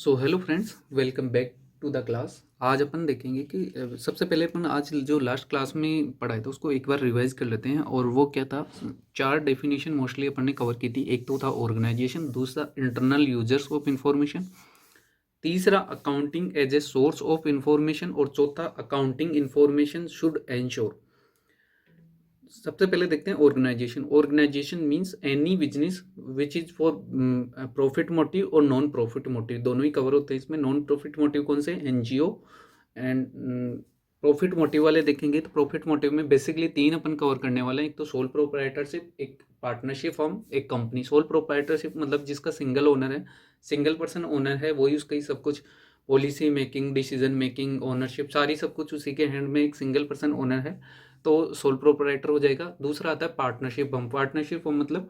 So hello friends, welcome back to the class. आज अपन देखेंगे कि सबसे पहले अपन आज जो लास्ट क्लास में पढ़ाया था उसको एक बार रिवाइज कर लेते हैं। और वो क्या था, चार डेफिनेशन मोस्टली अपन ने कवर की थी। एक तो था ऑर्गेनाइजेशन, दूसरा इंटरनल यूजर्स ऑफ इंफॉर्मेशन, तीसरा accounting as a source of information और चौथा अकाउंटिंग इंफॉर्मेशन शुड एंश्योर। सबसे पहले देखते हैं organization. Organization means any business which is for profit motive और नॉन प्रॉफिट मोटिव, दोनों ही कवर होते हैं इसमें। नॉन प्रॉफिट मोटिव कौन से, एनजीओ। एंड प्रॉफिट मोटिव वाले देखेंगे तो प्रॉफिट मोटिव में बेसिकली तीन अपन कवर करने वाले हैं। एक तो सोल प्रोप्राइटरशिप, एक पार्टनरशिप फॉर्म, एक कंपनी। सोल प्रोप्राइटरशिप मतलब जिसका सिंगल ओनर है, सिंगल पर्सन ओनर है, वही उसका ही सब कुछ, policy making, decision making, ownership, सारी सब कुछ उसी के हैंड में, एक सिंगल पर्सन ओनर है तो सोल प्रोप्राइटर हो जाएगा। दूसरा आता है पार्टनरशिप फॉर्म। पार्टनरशिप फॉर्म मतलब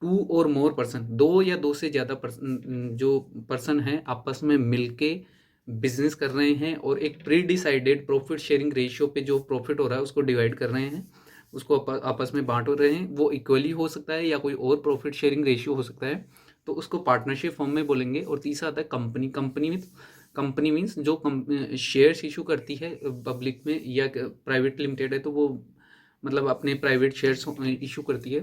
टू और मोर पर्सन, दो या दो से ज़्यादा पर्सन, जो पर्सन है आपस में मिलके बिजनेस कर रहे हैं और एक pre decided profit sharing ratio पे जो प्रॉफिट हो रहा है उसको डिवाइड कर रहे हैं, उसको आपस में बांट रहे हैं। वो इक्वली हो सकता है या कोई और प्रॉफिट शेयरिंग रेशियो हो सकता है, तो उसको पार्टनरशिप फॉर्म में बोलेंगे। और तीसरा आता है कंपनी। कंपनी मीन्स जो शेयर्स इशू करती है पब्लिक में, या प्राइवेट लिमिटेड है तो वो मतलब अपने प्राइवेट शेयर्स इशू करती है।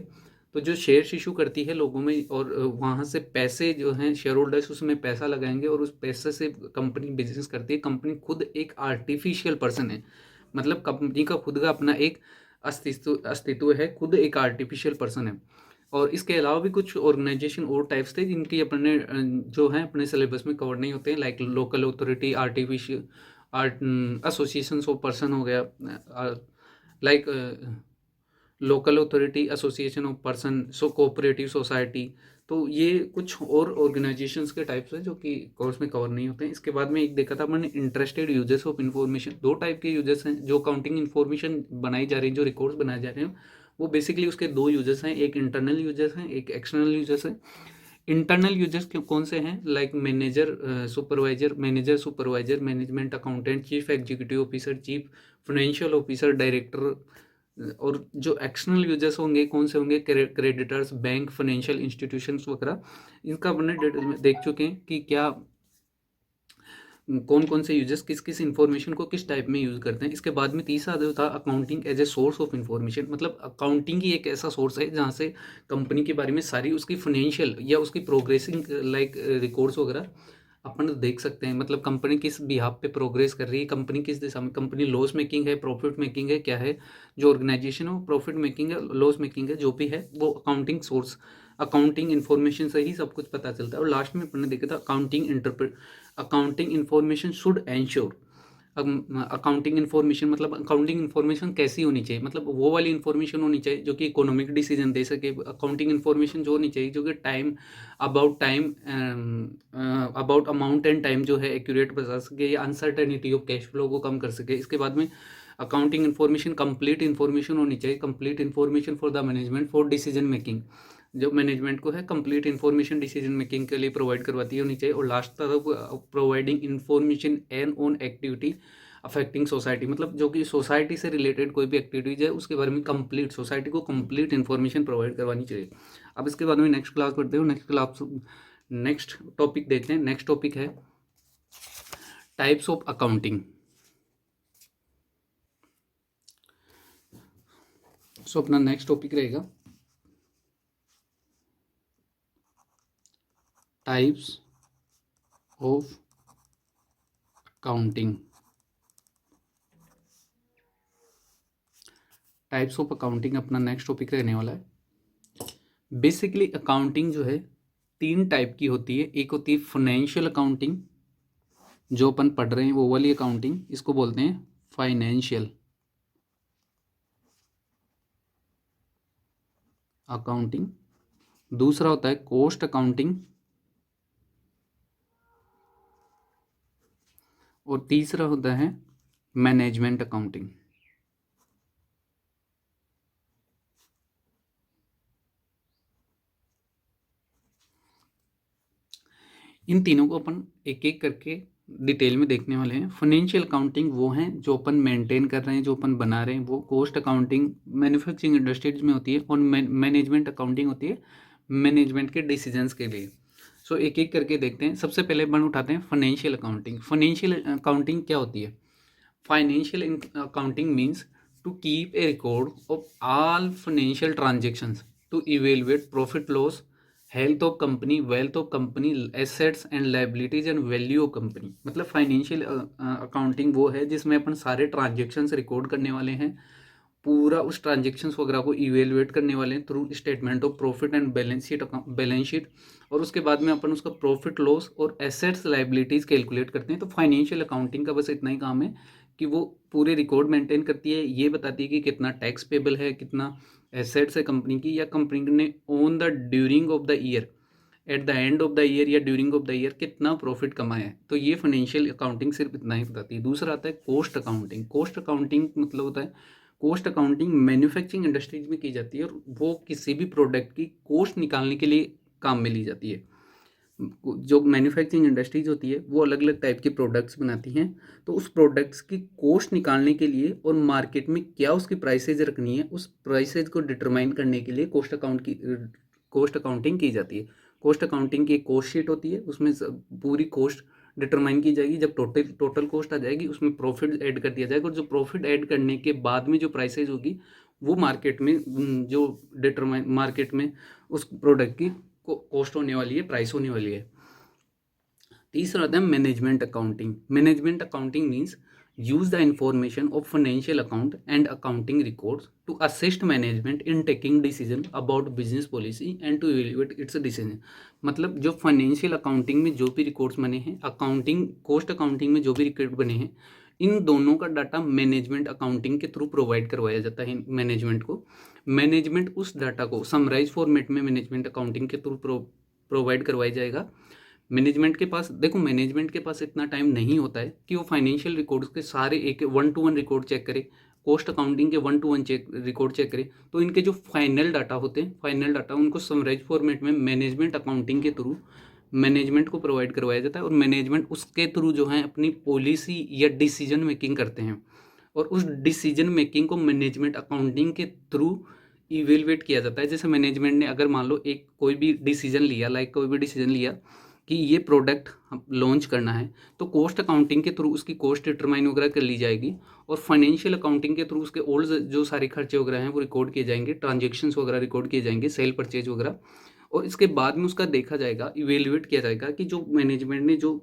तो जो शेयर्स इशू करती है लोगों में, और वहाँ से पैसे जो हैं शेयर होल्डर्स उसमें पैसा लगाएंगे और उस पैसे से कंपनी बिजनेस करती है। कंपनी खुद एक आर्टिफिशियल पर्सन है, मतलब कंपनी का खुद का अपना एक अस्तित्व है, खुद एक आर्टिफिशियल पर्सन है। और इसके अलावा भी कुछ ऑर्गेनाइजेशन और टाइप्स थे जिनकी अपने जो है अपने सिलेबस में कवर नहीं होते हैं, like local authority, artificial art, association of person हो गया, like local authority, association of person, so cooperative society. तो ये कुछ और ऑर्गेनाइजेशंस के टाइप्स हैं जो कि कोर्स में कवर नहीं होते हैं। इसके बाद में एक देखा था मैंने, इंटरेस्टेड यूजर्स ऑफ इन्फॉर्मेशन। दो टाइप के यूजर्स हैं जो अकाउंटिंग इन्फॉर्मेशन बनाई जा रही है, जो रिकॉर्ड्स बनाए जा रहे हैं, वो बेसिकली उसके दो यूजर्स हैं, एक इंटरनल यूजर्स हैं, एक एक्सटर्नल यूजर्स हैं। इंटरनल यूजर्स कौन से हैं, like manager, supervisor, manager, supervisor, management accountant, chief executive officer, chief financial officer, director. और जो एक्सटर्नल यूजर्स होंगे कौन से होंगे, क्रेडिटर्स, बैंक, फाइनेंशियल इंस्टीट्यूशंस वगैरह। इनका अपने डिटेल में देख चुके हैं कि क्या कौन कौन से यूजर्स किस किस इन्फॉर्मेशन को किस टाइप में यूज़ करते हैं। इसके बाद में तीसरा जो था, accounting as a source of information. मतलब अकाउंटिंग ही एक ऐसा सोर्स है जहाँ से कंपनी के बारे में सारी उसकी फाइनेंशियल या उसकी प्रोग्रेसिंग लाइक रिकॉर्ड्स वगैरह अपन देख सकते हैं। मतलब कंपनी किस बिहाफ पे प्रोग्रेस कर रही है, कंपनी किस दिशा में, कंपनी लॉस मेकिंग है, प्रॉफिट मेकिंग है, क्या है। जो ऑर्गेनाइजेशन है वो प्रॉफिट मेकिंग है, लॉस मेकिंग है, जो भी है वो अकाउंटिंग सोर्स, अकाउंटिंग इन्फॉर्मेशन से ही सब कुछ पता चलता है। और लास्ट में अपन ने देखा था accounting information should ensure. Accounting information मतलब अकाउंटिंग इन्फॉर्मेशन कैसी होनी चाहिए, मतलब वो वाली इन्फॉर्मेशन होनी चाहिए जो कि इकोनॉमिक डिसीजन दे सके। अकाउंटिंग इन्फॉर्मेशन जो होनी चाहिए जो कि time about amount and time जो है एक्यूरेट बता सके, या अनसर्टेनिटी ऑफ कैश फ्लो को कम कर सके। इसके बाद में अकाउंटिंग इन्फॉर्मेशन कंप्लीट इन्फॉर्मेशन होनी चाहिए, complete information for the management for decision making. जो मैनेजमेंट को है कंप्लीट इन्फॉर्मेशन डिसीजन मेकिंग के लिए प्रोवाइड करवाती होनी चाहिए। और लास्ट तरफ providing information and on activity affecting society, मतलब जो कि सोसाइटी से रिलेटेड कोई भी एक्टिविटीज है उसके बारे में कंप्लीट, सोसाइटी को कंप्लीट इन्फॉर्मेशन प्रोवाइड करवानी चाहिए। अब इसके बाद में नेक्स्ट क्लास पढ़ते हो, नेक्स्ट टॉपिक देखते हैं। नेक्स्ट टॉपिक है टाइप्स ऑफ अकाउंटिंग। सो अपना नेक्स्ट टॉपिक रहेगा types of accounting. Types of accounting अपना नेक्स्ट टॉपिक रहने वाला है। बेसिकली अकाउंटिंग जो है तीन टाइप की होती है। एक होती है फाइनेंशियल अकाउंटिंग, जो अपन पढ़ रहे हैं वो वाली अकाउंटिंग, इसको बोलते हैं फाइनेंशियल अकाउंटिंग। दूसरा होता है कॉस्ट अकाउंटिंग, और तीसरा होता है मैनेजमेंट अकाउंटिंग। इन तीनों को अपन एक एक करके डिटेल में देखने वाले हैं। फाइनेंशियल अकाउंटिंग वो हैं जो अपन मेंटेन कर रहे हैं, जो अपन बना रहे हैं वो। कॉस्ट अकाउंटिंग मैन्युफैक्चरिंग इंडस्ट्रीज में होती है, और मैनेजमेंट अकाउंटिंग होती है मैनेजमेंट के डिसीजंस के लिए। सो एक एक करके देखते हैं। सबसे पहले अपन उठाते हैं फाइनेंशियल अकाउंटिंग। फाइनेंशियल अकाउंटिंग क्या होती है? Financial accounting means to keep a record of all financial transactions, to evaluate profit loss, health of company, wealth of company, assets and liabilities and value of company. मतलब financial accounting वो है जिसमें अपन सारे transactions record करने वाले हैं, पूरा उस ट्रांजेक्शन्स वगैरह को इवेलुएट करने वाले हैं through statement of profit and balance sheet, और उसके बाद में अपन उसका प्रॉफिट लॉस और एसेट्स लाइबिलिटीज़ कैलकुलेट करते हैं। तो फाइनेंशियल अकाउंटिंग का बस इतना ही काम है कि वो पूरे रिकॉर्ड मेंटेन करती है, ये बताती है कि कितना टैक्स पेबल है, कितना एसेट्स है कंपनी की, या कंपनी ने own the during of the year, at the end of the year या ड्यूरिंग ऑफ द ईयर कितना प्रॉफिट कमाया है। तो ये फाइनेंशियल अकाउंटिंग सिर्फ इतना ही बताती है। दूसरा आता है कॉस्ट अकाउंटिंग। कॉस्ट अकाउंटिंग मतलब होता है, कॉस्ट अकाउंटिंग मैन्युफैक्चरिंग इंडस्ट्रीज में की जाती है, और वो किसी भी प्रोडक्ट की कॉस्ट निकालने के लिए काम में ली जाती है। जो मैन्युफैक्चरिंग इंडस्ट्रीज होती है वो अलग अलग टाइप के प्रोडक्ट्स बनाती हैं, तो उस प्रोडक्ट्स की कॉस्ट निकालने के लिए और मार्केट में क्या उसकी प्राइसेज रखनी है, उस प्राइसेज को डिटरमाइन करने के लिए कॉस्ट अकाउंटिंग की जाती है। कॉस्ट अकाउंटिंग की एक कॉस्ट शीट होती है, उसमें पूरी कॉस्ट डिटरमाइन की जाएगी। जब टोटल कॉस्ट आ जाएगी उसमें प्रॉफिट ऐड कर दिया जाएगा, और जो प्रॉफिट ऐड करने के बाद में जो प्राइसेज होगी वो मार्केट में जो डिटरमाइन मार्केट में उस प्रोडक्ट की कॉस्ट होने वाली है, प्राइस होने वाली है। तीसरा आता है management accounting. Management accounting means use the information of financial account and accounting records to assist management in taking decision about business policy and to evaluate its decision. मतलब जो फाइनेंशियल अकाउंटिंग में जो भी रिकॉर्ड्स बने हैं, accounting cost accounting में जो भी रिकॉर्ड बने हैं, इन दोनों का डाटा मैनेजमेंट अकाउंटिंग के थ्रू प्रोवाइड करवाया जाता है मैनेजमेंट को। मैनेजमेंट उस डाटा को समराइज फॉर्मेट में मैनेजमेंट अकाउंटिंग के थ्रू प्रोवाइड करवाया जाएगा। मैनेजमेंट के पास देखो, मैनेजमेंट के पास इतना टाइम नहीं होता है कि वो फाइनेंशियल रिकॉर्ड्स के सारे एक 1-to-1 रिकॉर्ड चेक करे, कॉस्ट अकाउंटिंग के 1-to-1 रिकॉर्ड चेक करे। तो इनके जो फाइनल डाटा होते हैं, फाइनल डाटा उनको समराइज फॉर्मेट में मैनेजमेंट अकाउंटिंग के थ्रू मैनेजमेंट को प्रोवाइड करवाया जाता है, और मैनेजमेंट उसके थ्रू जो है अपनी पॉलिसी या डिसीजन मेकिंग करते हैं, और उस डिसीजन मेकिंग को मैनेजमेंट अकाउंटिंग के थ्रू इवेलुएट किया जाता है। जैसे मैनेजमेंट ने अगर मान लो एक कोई भी डिसीजन लिया, कोई भी डिसीजन लिया कि ये प्रोडक्ट लॉन्च करना है, तो कॉस्ट अकाउंटिंग के थ्रू उसकी कॉस्ट डिटरमाइन वगैरह कर ली जाएगी, और फाइनेंशियल अकाउंटिंग के थ्रू उसके ओल्ड जो सारे खर्चे वगैरह हैं वो रिकॉर्ड किए जाएंगे, ट्रांजेक्शन्स वगैरह रिकॉर्ड किए जाएंगे, सेल परचेज वगैरह, और इसके बाद में उसका देखा जाएगा, इवेल्युएट किया जाएगा कि जो मैनेजमेंट ने जो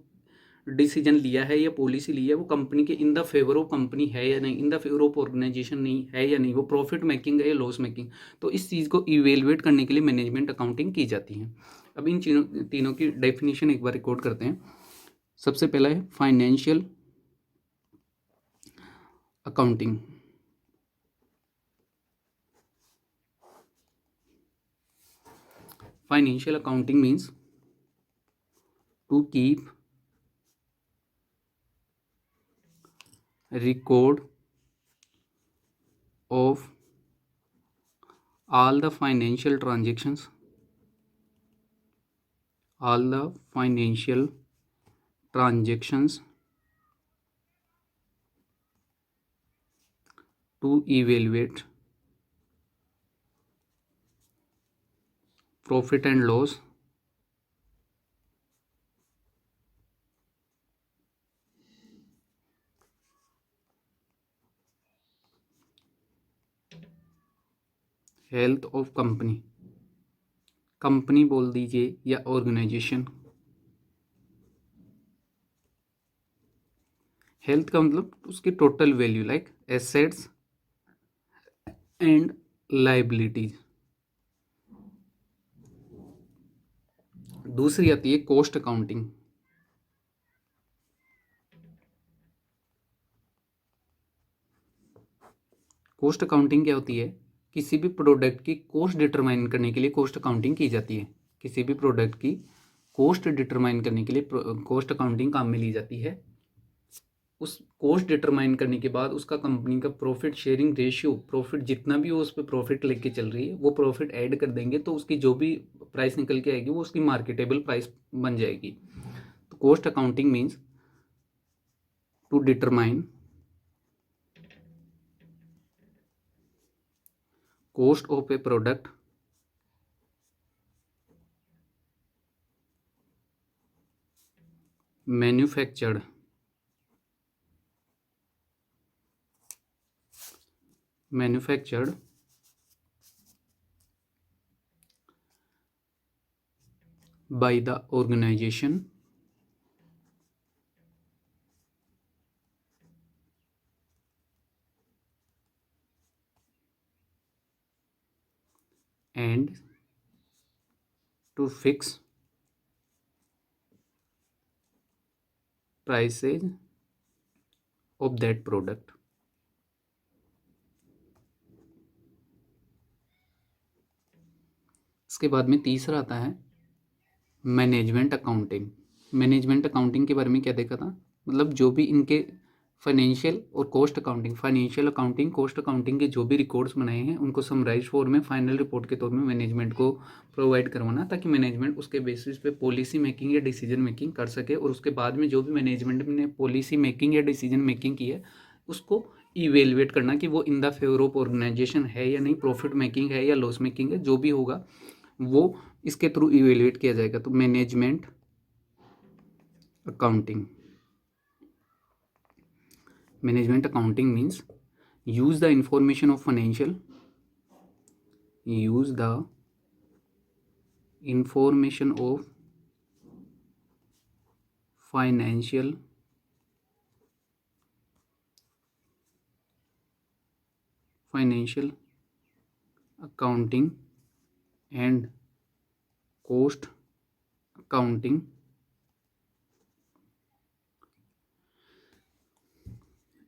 डिसीजन लिया है या पॉलिसी ली है वो कंपनी के in the favour of company है या नहीं, in the favour of organization नहीं है या नहीं, वो प्रॉफिट मेकिंग है या लॉस मेकिंग। तो इस चीज़ को इवेलुएट करने के लिए मैनेजमेंट अकाउंटिंग की जाती है। अब इन तीनों की डेफिनेशन एक बार रिकॉर्ड करते हैं। सबसे पहला है financial accounting. Financial accounting means to keep record of all the financial transactions, to evaluate profit and loss, health of company बोल दीजिए या ऑर्गेनाइजेशन। हेल्थ का मतलब उसकी total value, like assets and liabilities. दूसरी आती है कॉस्ट अकाउंटिंग। कॉस्ट अकाउंटिंग क्या होती है? किसी भी प्रोडक्ट की कॉस्ट डिटरमाइन करने के लिए कॉस्ट अकाउंटिंग की जाती है। किसी भी प्रोडक्ट की कॉस्ट डिटरमाइन करने के लिए कॉस्ट अकाउंटिंग काम में ली जाती है। उस कॉस्ट डिटरमाइन करने के बाद उसका कंपनी का प्रॉफिट शेयरिंग रेशियो, प्रॉफिट जितना भी वो उस पर प्रॉफिट लेके चल रही है वो प्रॉफिट ऐड कर देंगे, तो उसकी जो भी प्राइस निकल के आएगी वो उसकी मार्केटेबल प्राइस बन जाएगी। तो cost accounting means to determine cost of a product manufactured by the organization and to fix prices of that product. इसके बाद में तीसरा आता है मैनेजमेंट अकाउंटिंग के बारे में क्या देखा था, मतलब जो भी इनके फाइनेंशियल और कॉस्ट अकाउंटिंग के जो भी रिकॉर्ड्स बनाए हैं उनको समराइज फॉर्म में फाइनल रिपोर्ट के तौर में मैनेजमेंट को प्रोवाइड करवाना, ताकि मैनेजमेंट उसके बेसिस पे पॉलिसी मेकिंग या डिसीजन मेकिंग कर सके, और उसके बाद में जो भी मैनेजमेंट ने पॉलिसी मेकिंग या डिसीजन मेकिंग की है उसको इवेलुएट करना कि वो in the favour of organization है या नहीं, प्रॉफिट मेकिंग है या लॉस मेकिंग है, जो भी होगा वो इसके थ्रू इवेलुएट किया जाएगा। तो management accounting means use the information of financial accounting and cost accounting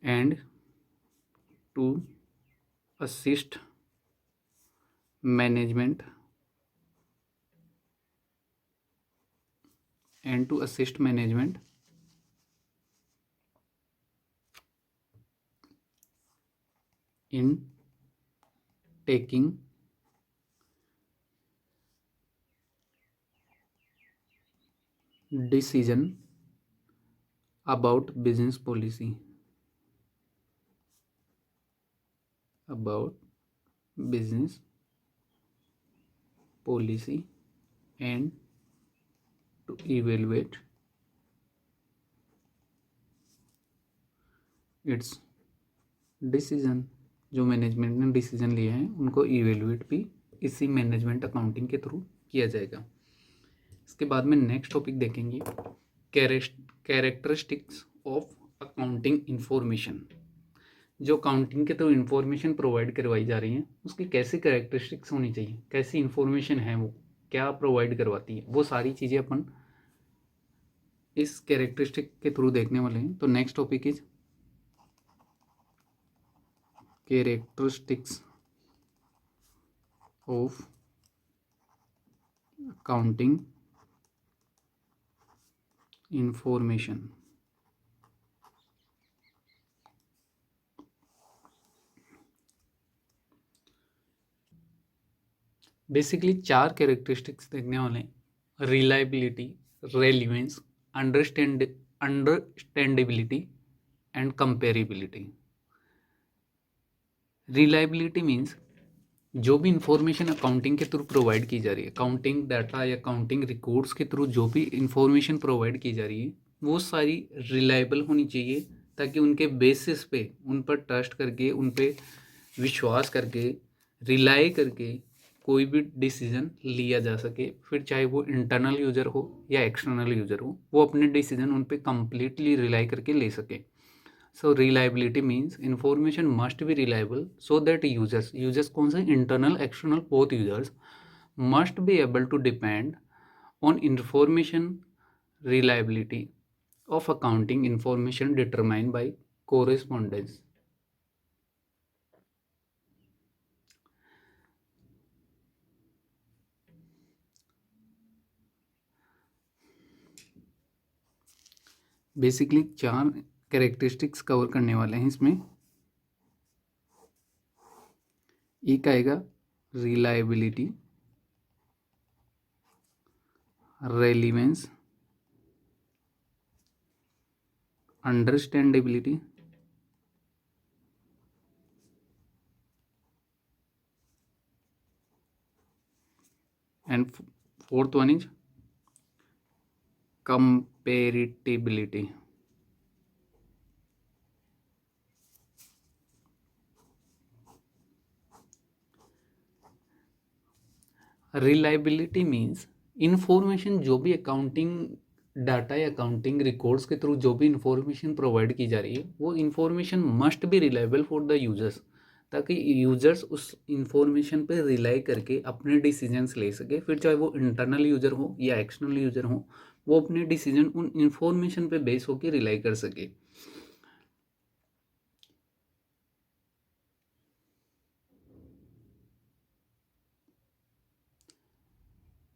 and to assist management in taking decision about business policy and to evaluate its decision. जो मैनेजमेंट ने डिसीजन लिए हैं उनको evaluate भी इसी मैनेजमेंट अकाउंटिंग के through किया जाएगा। इसके बाद में नेक्स्ट टॉपिक देखेंगे कैरेक्टरिस्टिक्स ऑफ अकाउंटिंग इंफॉर्मेशन। जो अकाउंटिंग के थ्रू इंफॉर्मेशन प्रोवाइड करवाई जा रही है उसकी कैसी कैरेक्टरिस्टिक्स होनी चाहिए, कैसी इंफॉर्मेशन है, वो क्या प्रोवाइड करवाती है, वो सारी चीज़ें अपन इस कैरेक्टरिस्टिक के थ्रू देखने वाले हैं। तो next topic is characteristics of accounting information. Basically 4 characteristics देखने वाले हैं: reliability, relevance, understandability and comparability. Reliability means जो भी इंफॉर्मेशन अकाउंटिंग के थ्रू प्रोवाइड की जा रही है, अकाउंटिंग डाटा या अकाउंटिंग रिकॉर्ड्स के थ्रू जो भी इंफॉर्मेशन प्रोवाइड की जा रही है वो सारी रिलायबल होनी चाहिए, ताकि उनके बेसिस पे उन पर ट्रस्ट करके, उन पे विश्वास करके, रिलाई करके कोई भी डिसीजन लिया जा सके। फिर चाहे वो इंटरनल यूज़र हो या एक्सटर्नल यूज़र हो, वो अपने डिसीजन उन पे कंप्लीटली रिलाई करके ले सके। So reliability means information must be reliable so that users कौन से internal external both users must be able to depend on information reliability of accounting information determined by correspondence. Basically 4 characteristics cover करने वाले हैं इसमें। एक आएगा reliability, relevance, understandability and fourth one is comparability. Reliability means information जो भी accounting data या accounting records के थ्रू जो भी इंफॉर्मेशन प्रोवाइड की जा रही है वो information must be reliable for the users, ताकि यूजर्स उस इंफॉर्मेशन पे रिलाई करके अपने डिसीजंस ले सके। फिर चाहे वो इंटरनल यूजर हो या एक्सटर्नल यूजर हो, वो अपने डिसीजन उन इंफॉर्मेशन पे बेस होकर रिलाई कर सके।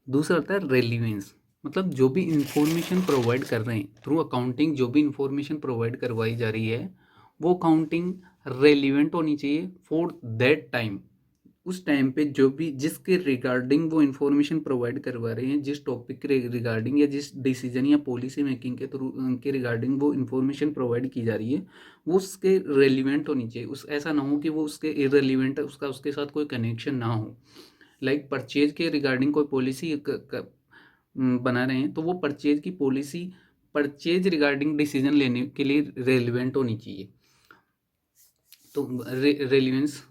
दूसरा आता है रेलिवेंस, मतलब जो भी इंफॉर्मेशन प्रोवाइड कर रहे हैं थ्रू अकाउंटिंग, जो भी इंफॉर्मेशन प्रोवाइड करवाई जा रही है वो अकाउंटिंग रेलिवेंट होनी चाहिए फॉर दैट टाइम। उस टाइम पे जो भी जिसके रिगार्डिंग वो इंफॉर्मेशन प्रोवाइड करवा रहे हैं, जिस टॉपिक के रिगार्डिंग या जिस डिसीजन या पॉलिसी मेकिंग के थ्रू के रिगार्डिंग वो इंफॉर्मेशन प्रोवाइड की जा रही है, वो उसके रेलिवेंट होनी चाहिए। उस ऐसा ना हो कि वो उसके इरेलीवेंट, उसका उसके साथ कोई कनेक्शन ना हो। लाइक परचेज के रिगार्डिंग कोई पॉलिसी बना रहे हैं तो वो परचेज की पॉलिसी परचेज रिगार्डिंग डिसीजन लेने के लिए रेलिवेंट होनी चाहिए। तो रेलिवेंस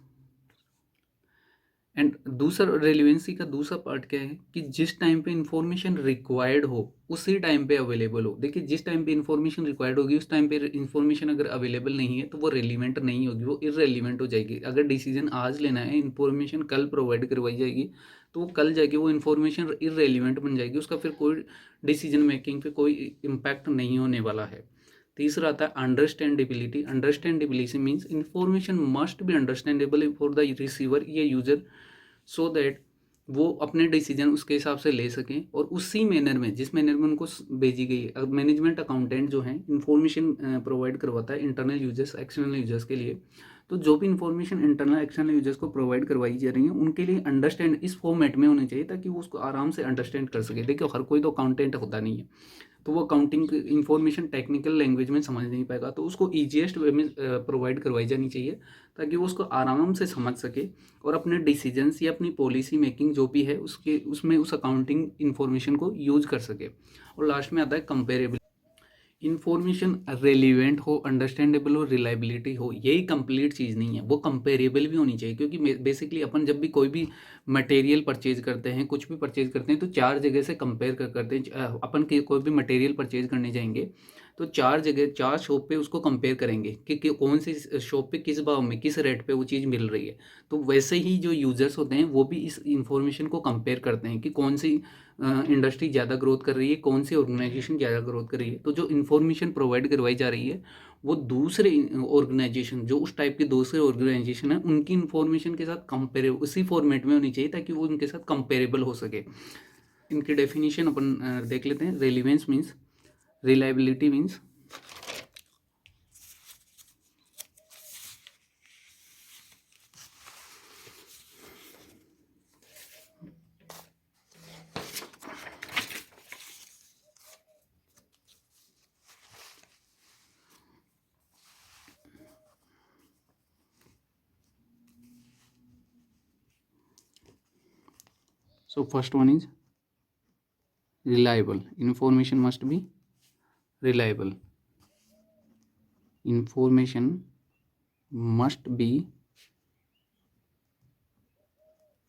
एंड दूसरा रेलिवेंसी का दूसरा पार्ट क्या है कि जिस टाइम पे इंफॉर्मेशन रिक्वायर्ड हो उसी टाइम पे अवेलेबल हो। देखिए, जिस टाइम पे इंफॉर्मेशन रिक्वायर्ड होगी उस टाइम पे इंफॉर्मेशन अगर अवेलेबल नहीं है तो वो रेलिवेंट नहीं होगी, वो इररेलिवेंट हो जाएगी। अगर डिसीजन आज लेना है, इंफॉर्मेशन कल प्रोवाइड करवाई जाएगी तो वो कल जाके वो इन्फॉर्मेशन इररेलिवेंट बन जाएगी, उसका फिर कोई डिसीजन मेकिंग पे कोई इम्पैक्ट नहीं होने वाला है। तीसरा आता है understandability. Understandability means information must B understandable for the receiver या यूजर, सो दैट वो अपने डिसीजन उसके हिसाब से ले सकें और उसी मैनर में जिस मैनर में उनको भेजी गई है। मैनेजमेंट अकाउंटेंट जो है इंफॉर्मेशन प्रोवाइड करवाता है इंटरनल यूजर्स एक्सटर्नल यूजर्स के लिए। तो जो भी इंफॉर्मेशन इंटरनल एक्सटर्नल यूजर्स को प्रोवाइड करवाई जा रही है उनके लिए अंडरस्टैंड इस फॉर्मेट में होनी चाहिए ताकि वो उसको आराम से अंडरस्टैंड कर सके। देखिए, हर कोई तो अकाउंटेंट होता नहीं है, तो वो अकाउंटिंग इन्फॉर्मेशन टेक्निकल लैंग्वेज में समझ नहीं पाएगा, तो उसको ईजीएस्ट वे में प्रोवाइड करवाई जानी चाहिए ताकि वो उसको आराम से समझ सके और अपने डिसीजंस या अपनी पॉलिसी मेकिंग जो भी है उसके उसमें उस अकाउंटिंग इन्फॉर्मेशन को यूज कर सके। और लास्ट में आता है कंपेरेबल। इन्फॉर्मेशन रेलिवेंट हो, अंडरस्टैंडेबल हो, रिलायबिलिटी हो, यही कंप्लीट चीज़ नहीं है, वो कंपेरेबल भी होनी चाहिए। क्योंकि बेसिकली अपन जब भी कोई भी मटेरियल परचेज करते हैं, कुछ भी परचेज करते हैं तो चार जगह से कंपेयर करते हैं। अपन कोई भी मटेरियल परचेज करने जाएंगे तो चार जगह चार शॉप पे उसको कंपेयर करेंगे कि कौन सी शॉप पे किस भाव में किस रेट पे वो चीज़ मिल रही है। तो वैसे ही जो यूज़र्स होते हैं वो भी इस इंफॉर्मेशन को कंपेयर करते हैं कि कौन सी इंडस्ट्री ज़्यादा ग्रोथ कर रही है, कौन सी ऑर्गेनाइजेशन ज़्यादा ग्रोथ कर रही है। तो जो इन्फॉर्मेशन प्रोवाइड करवाई जा रही है वो दूसरे ऑर्गेनाइजेशन, जो उस टाइप के दूसरे ऑर्गेनाइजेशन है, उनकी इन्फॉर्मेशन के साथ कंपेरे उसी फॉर्मेट में होनी चाहिए ताकि वो उनके साथ कंपेरेबल हो सके। इनकी डेफिनेशन अपन देख लेते हैं। Relevance means, reliability means so first one is reliable. Information must be reliable. Information must be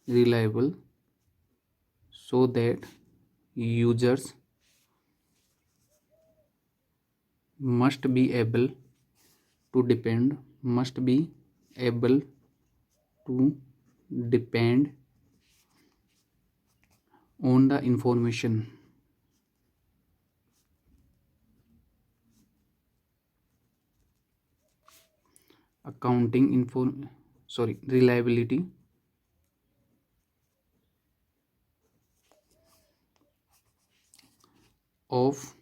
reliable so that users must be able to depend on the information. Reliability of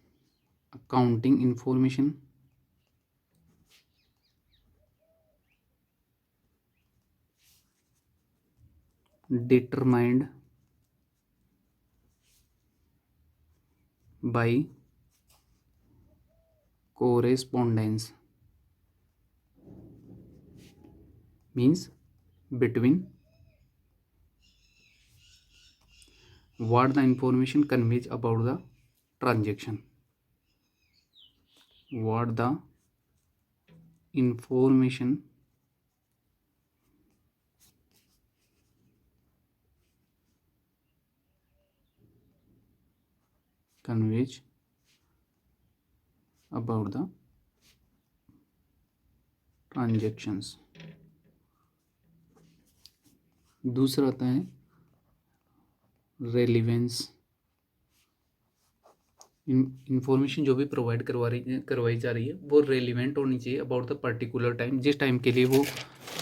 accounting information determined by correspondence, means between what the information conveys about the transaction. what the information conveys about the transactions. दूसरा आता है relevance. Information जो भी provide करवाई जा रही है वो रेलिवेंट होनी चाहिए अबाउट द पर्टिकुलर टाइम। जिस टाइम के लिए वो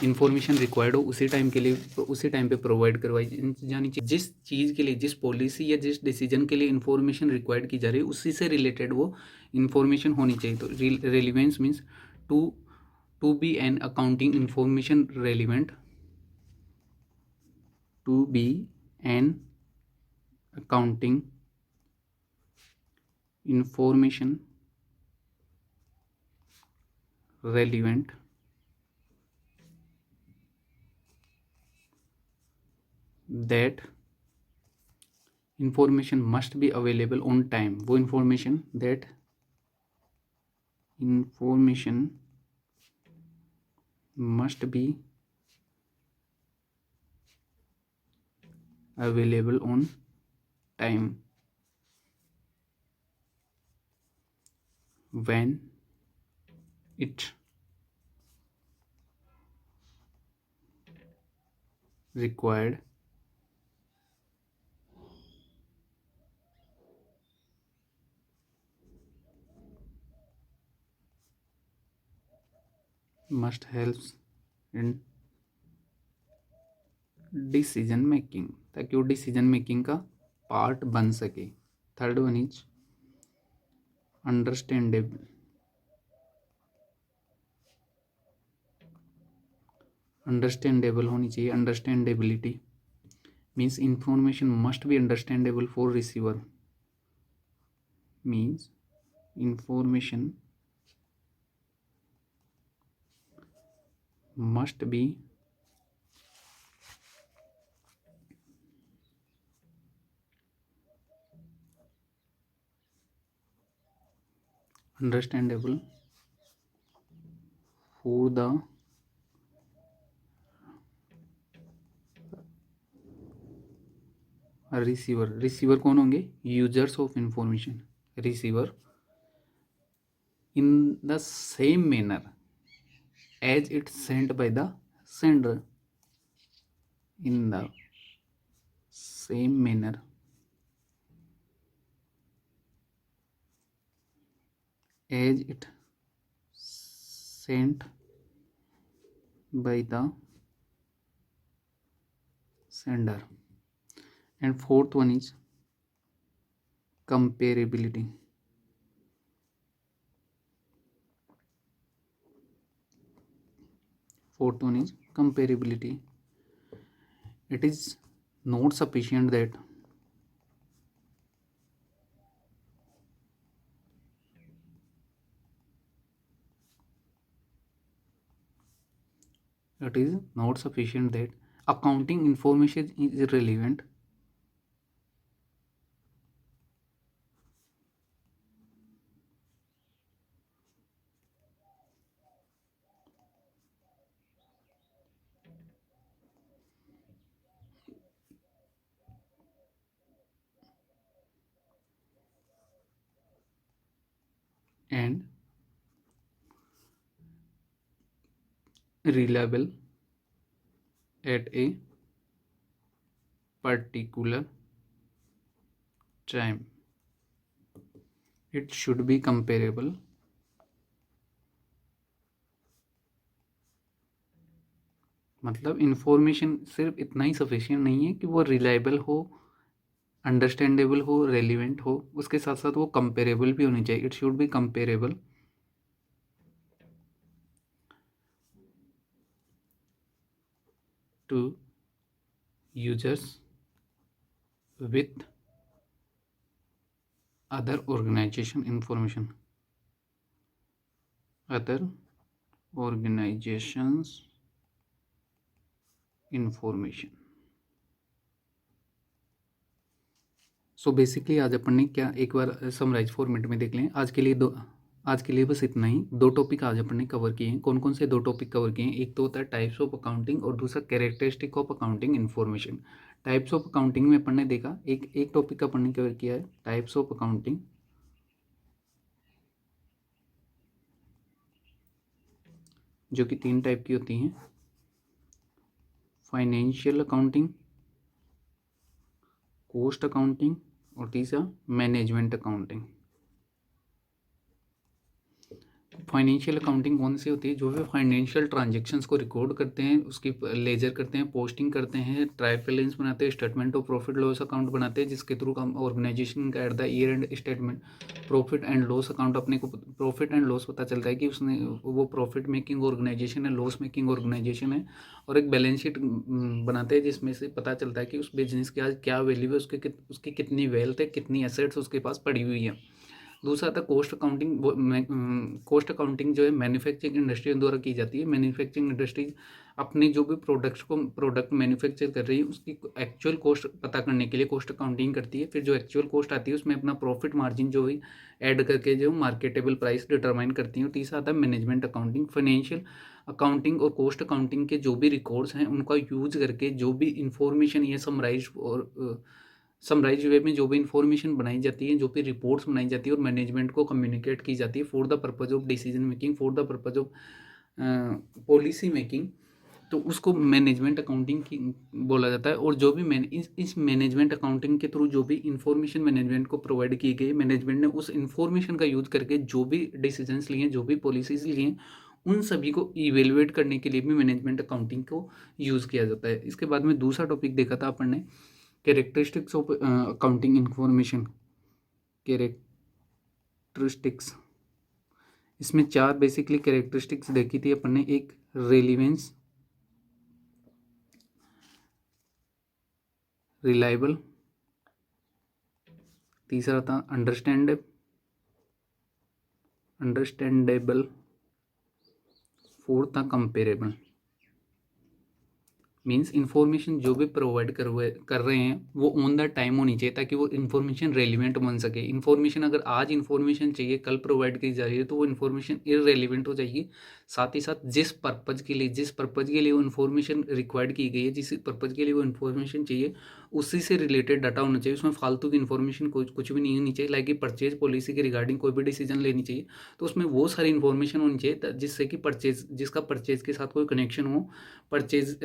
इंफॉर्मेशन रिक्वायर्ड हो उसी टाइम के लिए उसी टाइम पे प्रोवाइड करवाई जानी चाहिए। जिस चीज़ के लिए, जिस पॉलिसी या जिस डिसीजन के लिए इंफॉर्मेशन रिक्वायर्ड की जा रही है उसी से रिलेटेड वो इंफॉर्मेशन होनी चाहिए। तो relevance means to be an accounting information relevant, to be an accounting information relevant that information must be available on time। वो information must be available on time when it required must helps in decision making, ताकि वो decision making का part बन सके। Third one is understandable. Understandable होनी चाहिए। Understandability means information must B understandable for receiver. Means information must B understandable for the receiver। Receiver कौन होंगे? Users of information. Receiver in the same manner as it's sent by the sender। in the same manner as it sent by the sender। and fourth one is comparability। fourth one is comparability। it is not sufficient that accounting information is relevant and reliable at a particular time। it should be comparable मतलब information सिर्फ इतना ही sufficient नहीं है कि वो reliable हो, understandable हो, relevant हो, उसके साथ साथ वो कंपेरेबल भी होनी चाहिए। It should be comparable to users with other organization information, other organizations information. So basically आज अपन ने क्या, एक बार समराइज फॉर्मेट में देख लें। आज के लिए आज के लिए बस इतना ही। 2 टॉपिक आज अपन ने कवर किए हैं। कौन कौन से 2 टॉपिक कवर किए हैं? एक तो होता है टाइप्स ऑफ अकाउंटिंग और दूसरा characteristic of accounting information. Types of accounting में अपन ने देखा एक टॉपिक अपन ने कवर किया है टाइप्स ऑफ अकाउंटिंग, जो कि 3 टाइप की होती हैं, फाइनेंशियल अकाउंटिंग, कॉस्ट अकाउंटिंग और तीसरा मैनेजमेंट अकाउंटिंग। फाइनेंशियल अकाउंटिंग कौन सी होती है? जो भी फाइनेंशियल ट्रांजेक्शन्स को रिकॉर्ड करते हैं, उसकी लेजर करते हैं, पोस्टिंग करते हैं, ट्रायल बैलेंस बनाते हैं, statement of profit loss account बनाते हैं, जिसके थ्रू हम ऑर्गेनाइजेशन का at the year and statement profit and loss account, अपने को प्रॉफिट एंड लॉस पता चलता है कि उसने वो प्रॉफिट मेकिंग ऑर्गेनाइजेशन है, लॉस मेकिंग ऑर्गेनाइजेशन है, और एक बैलेंस शीट बनाते हैं जिसमें से पता चलता है कि उस बिजनेस की आज क्या वैल्यू है, उसकी कितनी वेल्थ है, कितनी एसेट्स उसके पास पड़ी हुई है। दूसरा आता है कोस्ट अकाउंटिंग। कोस्ट अकाउंटिंग जो है मैन्युफैक्चरिंग इंडस्ट्री द्वारा की जाती है। मैन्युफैक्चरिंग इंडस्ट्री अपने जो भी प्रोडक्ट मैन्युफैक्चर कर रही है उसकी एक्चुअल कॉस्ट पता करने के लिए कोस्ट अकाउंटिंग करती है। फिर जो एक्चुअल कॉस्ट आती है उसमें अपना प्रॉफिट मार्जिन जो है ऐड करके जो मार्केटेबल प्राइस डिटरमाइन करती है। और तीसरा आता है मैनेजमेंट अकाउंटिंग। फाइनेंशियल अकाउंटिंग और कोस्ट अकाउंटिंग के जो भी रिकॉर्ड्स हैं उनका यूज करके जो भी इंफॉर्मेशन ये समराइज वे में जो भी इंफॉर्मेशन बनाई जाती है, जो भी रिपोर्ट्स बनाई जाती है और मैनेजमेंट को कम्युनिकेट की जाती है for the purpose of decision making, for the purpose of policy making, तो उसको मैनेजमेंट अकाउंटिंग की बोला जाता है। और जो भी इस मैनेजमेंट अकाउंटिंग के थ्रू जो भी इंफॉर्मेशन मैनेजमेंट को प्रोवाइड की गई, मैनेजमेंट ने उस इंफॉर्मेशन का यूज करके जो भी डिसीजंस लिए, जो भी पॉलिसीज लिए, उन सभी को इवेलुएट करने के लिए भी मैनेजमेंट अकाउंटिंग को यूज़ किया जाता है। इसके बाद में दूसरा टॉपिक देखा था अपन ने characteristics of accounting information. Characteristics, इसमें 4 बेसिकली कैरेक्टरिस्टिक्स देखी थी अपन ने। एक रेलिवेंस, रिलायबल, तीसरा था अंडरस्टैंडेबल, फोर्थ था कंपेरेबल। मीन्स इन्फॉर्मेशन जो भी प्रोवाइड कर रहे हैं वो ऑन द टाइम होनी चाहिए ताकि वो इन्फॉर्मेशन रेलिवेंट बन सके। इन्फॉर्मेशन अगर आज इन्फॉर्मेशन चाहिए कल प्रोवाइड की जा रही है तो वो इन्फॉर्मेशन इररेलिवेंट हो जाएगी। साथ ही साथ जिस पर्पज़ के लिए वो इन्फॉर्मेशन रिक्वायर्ड की गई है, जिस पर्पज़ के लिए वो इन्फॉर्मेशन चाहिए, उसी से रिलेटेड डाटा होना चाहिए। उसमें फालतू की इन्फॉर्मेशन कुछ भी नहीं होनी चाहिए। लाइक कि परचेज पॉलिसी के रिगार्डिंग कोई भी डिसीजन लेनी चाहिए तो उसमें वो सारी इन्फॉर्मेशन होनी चाहिए जिससे कि जिसका परचेज के साथ कोई कनेक्शन हो, परचेज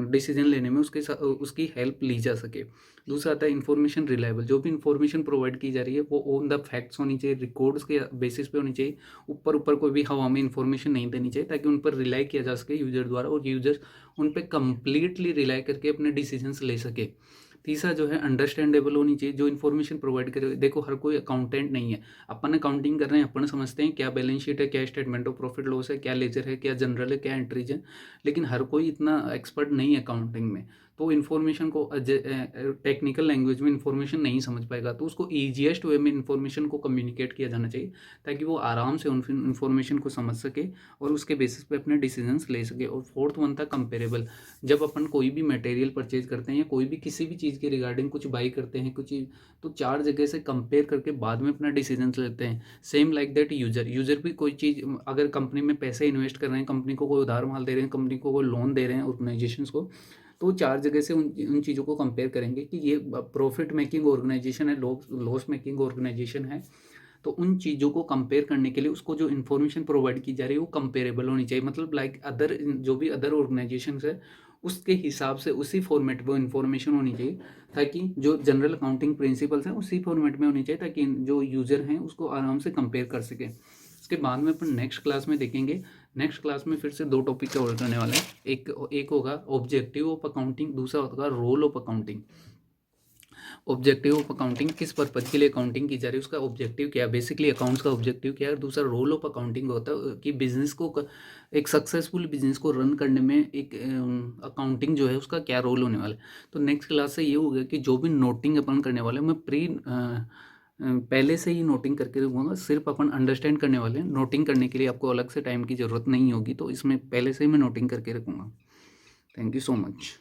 डिसीजन लेने में उसकी हेल्प ली जा सके। दूसरा आता है इन्फॉर्मेशन रिलायबल। जो भी इन्फॉर्मेशन प्रोवाइड की जा रही है वो ऑन द फैक्ट्स होनी चाहिए, रिकॉर्ड्स के बेसिस पे होनी चाहिए। ऊपर कोई भी हवा में इन्फॉर्मेशन नहीं देनी चाहिए ताकि उन पर रिलाई किया जा सके यूजर द्वारा, और यूजर्स उन पर कंप्लीटली रिलाई करके अपने डिसीजंस ले सके। तीसरा जो है अंडरस्टैंडेबल होनी चाहिए। जो इन्फॉर्मेशन प्रोवाइड करे, देखो हर कोई अकाउंटेंट नहीं है। अपन अकाउंटिंग कर रहे हैं, अपन समझते हैं क्या बैलेंस शीट है, क्या स्टेटमेंट ऑफ प्रॉफिट लॉस है, क्या लेजर है, क्या जनरल है, क्या एंट्रीज है, लेकिन हर कोई इतना एक्सपर्ट नहीं है अकाउंटिंग में। तो इन्फॉर्मेशन को टेक्निकल लैंग्वेज में इन्फॉर्मेशन नहीं समझ पाएगा, तो उसको ईजिएस्ट वे में इन्फॉर्मेशन को कम्युनिकेट किया जाना चाहिए ताकि वो आराम से उन इन्फॉर्मेशन को समझ सके और उसके बेसिस पे अपने डिसीजंस ले सके। और फोर्थ वन था कंपेरेबल। जब अपन कोई भी मटेरियल परचेज करते हैं या कोई भी किसी भी चीज़ के रिगार्डिंग कुछ बाई करते हैं कुछ चीज़, तो 4 जगह से कंपेयर करके बाद में अपना डिसीजन लेते हैं। सेम लाइक दैट यूजर भी कोई चीज़ अगर कंपनी में पैसे इन्वेस्ट कर रहे हैं, कंपनी को कोई उधार माल दे रहे हैं, कंपनी को कोई लोन दे रहे हैं ऑर्गेनाइजेशंस को, तो 4 जगह से उन चीज़ों को कंपेयर करेंगे कि ये प्रॉफिट मेकिंग ऑर्गेनाइजेशन है, लॉस मेकिंग ऑर्गेनाइजेशन है। तो उन चीज़ों को कंपेयर करने के लिए उसको जो इन्फॉर्मेशन प्रोवाइड की जा रही है वो कंपेरेबल होनी चाहिए। मतलब लाइक जो भी अदर ऑर्गेनाइजेशन है उसके हिसाब से उसी फॉर्मेट में इन्फॉर्मेशन होनी चाहिए ताकि जो जनरल अकाउंटिंग प्रिंसिपल्स हैं उसी फॉर्मेट में होनी चाहिए ताकि जो यूज़र हैं उसको आराम से कंपेयर कर सकें। इसके बाद में अपन नेक्स्ट क्लास में देखेंगे। नेक्स्ट क्लास में फिर से 2 टॉपिक कवर करने वाले हैं। एक होगा ऑब्जेक्टिव ऑफ अकाउंटिंग, दूसरा होगा role of accounting. Objective of accounting, किस पर्पज के लिए अकाउंटिंग की जा रही है, उसका ऑब्जेक्टिव क्या है, बेसिकली अकाउंट्स का ऑब्जेक्टिव क्या है। दूसरा रोल ऑफ अकाउंटिंग होता है कि बिजनेस को एक सक्सेसफुल बिजनेस को रन करने में एक अकाउंटिंग जो है उसका क्या रोल होने वाला है। तो नेक्स्ट क्लास से ये हो गया कि जो भी नोटिंग अपन करने वाले हैं, मैं पहले से ही नोटिंग करके रखूँगा। सिर्फ अपन अंडरस्टैंड करने वाले हैं, नोटिंग करने के लिए आपको अलग से टाइम की ज़रूरत नहीं होगी, तो इसमें पहले से ही मैं नोटिंग करके रखूँगा। Thank you so much.